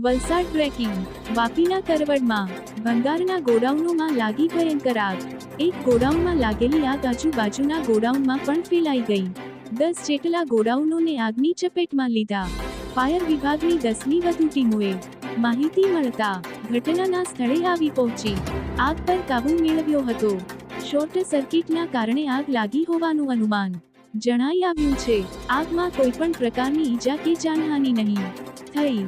Valsad breaking વાપીના કરવડમાં ભંગારના ગોડાઉનોમાં લાગી ભયંકર આગ। એક ગોડાઉનમાં લાગેલી આગ આજુબાજુના ગોડાઉનમાં પણ ફેલાઈ ગઈ। 10 જેટલા ગોડાઉનોને આગની ચપેટમાં લીધા। ફાયર વિભાગની 10ની વધુ ટીમોએ માહિતી મળતા ઘટનાના સ્થળે આવી પહોંચી આગ પર કાબૂ મેળવ્યો હતો। શોર્ટ સર્કિટના કારણે આગ લાગી હોવાનું અનુમાન જણાઈ આવ્યું છે। આગમાં કોઈપણ પ્રકારની ઈજા કે જાનહાનિ નહીં થઈ।